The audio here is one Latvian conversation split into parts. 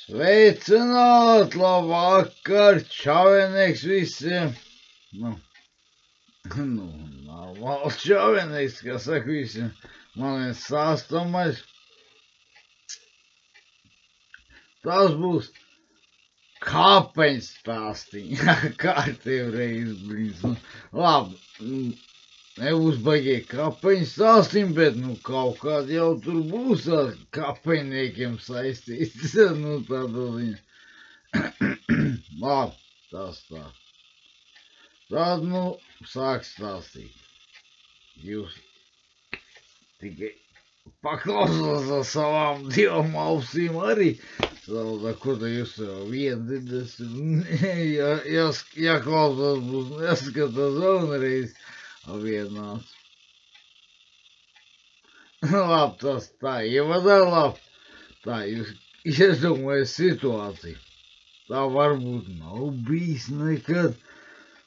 Sveicināt, labvakar, čavenieks visiem. Normāls čavenieks, kā saka visiem. Man viens sāstamais. Tas būs kāpeņu stāstīņa. Kārtiem reiz blīz. Labi, nebūs baigie kāpeņu stāstīņi, bet kaut kādi jau tur būs ar kāpeņniekiem saistīts. Tāda ziņa. Labi, tas tā. Tad, sāk stāstīt. Jūs tikai paklausās ar savām divām ausīm arī. Tāda, ko tā jūs jau viedzinās. Jāklausās būs neskatās vēlreiz vienāds. Labi, tas tā, ievadā labi. Tā, jūs iedomājiet situāciju. Tā varbūt nav bijis nekad.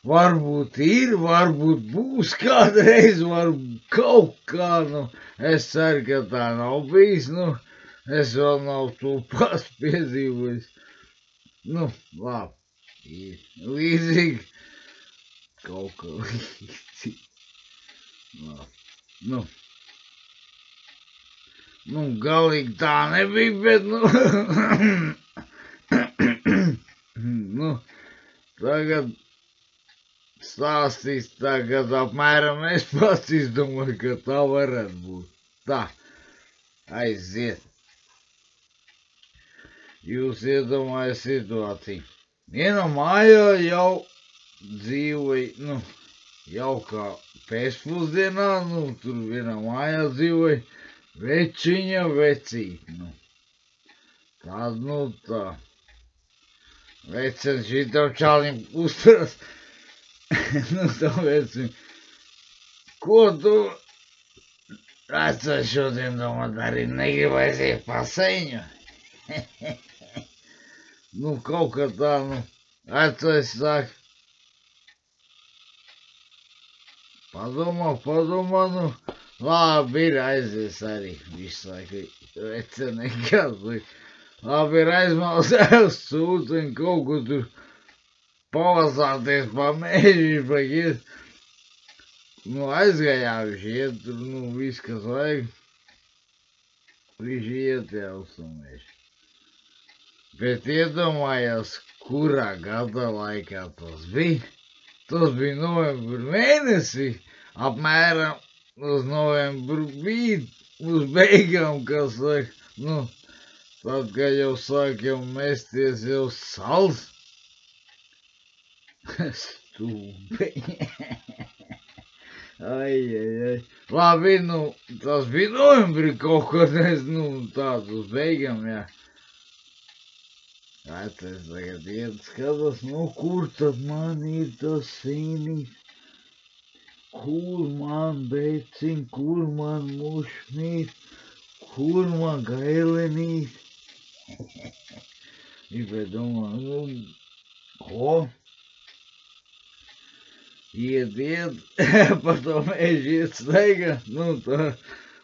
Varbūt ir, varbūt būs kādreiz, varbūt kaut kā, es ceru, ka tā nav bijis, es vēl nav to pats piedzīvojis. Labi, ir līdzīgi, kaut kā līdzīgi. Labi, galīgi tā nebija, bet, tagad stāstīs tagad apmēram es pats izdomāju, ka tā varētu būt. Tā, aiziet. Jūs iedomājat situāciju. Vienā mājā jau dzīvoja, jau kā pēcpusdienā, tur vienā mājā dzīvoja večiņa vecīt. Tād, tā. Vecens šitam čalim uzturas. Tāpēc, ko tu vecais šodien domā darīt, negribēs iet paseiņu? Kaut kā tā, vecais saka, padomā, labi ir aizies arī, visu laiku vecenīgās, labi ir aizmausēs sūtu un kaut ko tur pavasāties pa mēži, pagiet. Aizgājām viņš iet, tur, viss, kas vajag. Viņš iet jau uz to mēži. Bet iedomājās, kurā gada laikā tas bija. Tas bija novembra mēnesī, apmēram uz novembru bija, uz beigām, kas saka, tad, kad jau sāk jau mesties jau sals. Stūpeņi. Ai. Labi, tas bija novembrī kaut kad, tāds uz beigām, jā. Vecais tagad iet skatās, kur tad man ir tas sīnīs? Kur man beciņ, kur man mušmīt, kur man gailenīt? Viņš domā, ko? Iet, par to mēģi iet steigā, tā,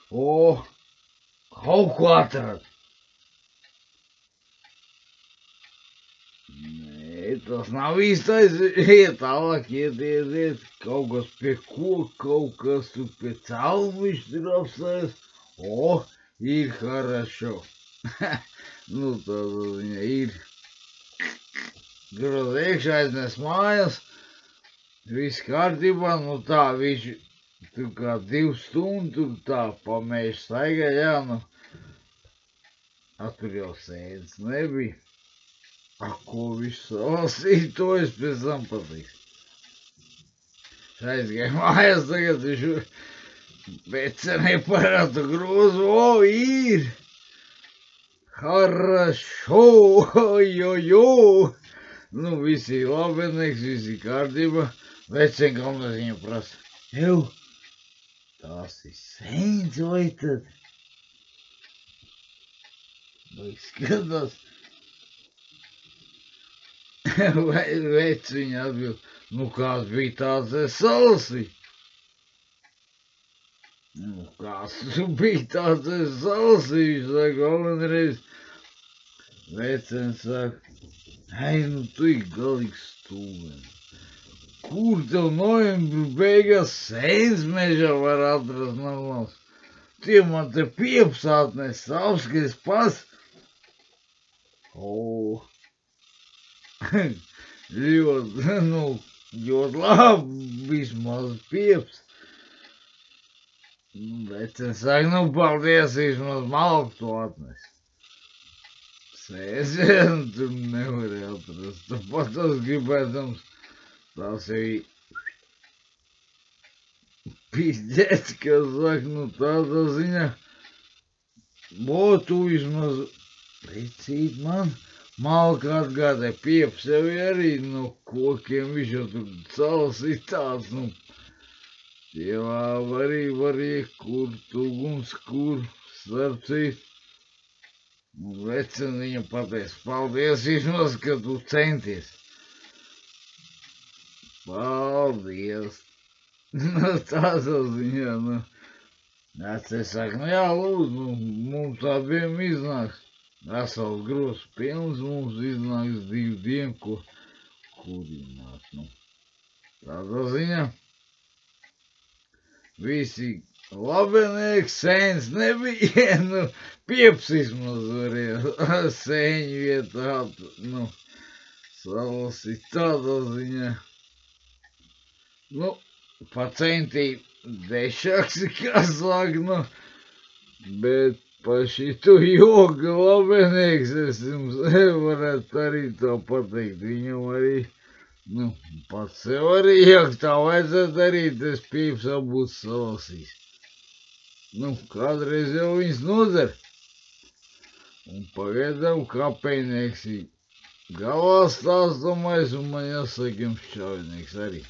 kaut ko atrad. Nē, tas nav īstais, iet tālāk, iet, kaut kas pie koka, kaut kas tur pie celmiņš tur apstājas, ir harašo. Tāda viņa ir. Groz iekšā aiznes mājas. Viss kārtībā, tā, viņš tur kā 2 stundu tur tā pamēž staigā, jā, tur jau sēdes nebija. Ko viņš salasīja, to es pēc tam patīks. Aizgāja mājās, tagad viņš becenē parātu grozu, ir! Harašo, jo! Visi labenieks, visi kārtībā. Vecien galvenais viņam prasa, tās ir sēņas vai tad? Skatās. Vec viņa atbild, kāds bija tāds es salasīju? Kāds tu bija tāds es salasīju, viņš saka, galvenreiz Vecens saka, ai, nu tu ir galīgs stūmenis. Kur tev novembra beigās sēnes mežā var atrast normāls? Tie man te piepsātnes savs, ka es pats. O, ļoti, ļoti labi, vismaz pieps. Vecens saka, paldies, vismaz malku to atnes. Sēdzienu tur nevarēja atrast, tāpat tas gribētams, tās jau pīzdēts, ka saka, tādā ziņā, tu vismaz veicīt man, malka atgādē, pieps jau arī no kokiem, viņš jau tur cals ir tāds, Dievā var iekurt uguns, kur starp citu. Vecen viņa pateica, paldies vismaz, ka tu centies. Paldies. Tādā ziņā, Vecens saka, jā, lūdzu, mums abiem iznāks. Vesels grozs pilns mums iznāks 2 dienu, ko kurināt, Tādā ziņā. Visi labenieki, sēns nebija, pieps vismaz varēja sēņu vietā, salasīt tādā ziņā. Pacentīt dešaks, kā saka, bet pa šitu joga labenieks, es jums varētu arī tā pateikt, viņam arī, pats sev arī jāk tā vajadzētu darīt, es pieps būtu salasījis. Kādreiz jau viņas nodara. Un pagaidām kapejnieks ir galā stāstamais, un man jāsaka jums šķaujnieks arī.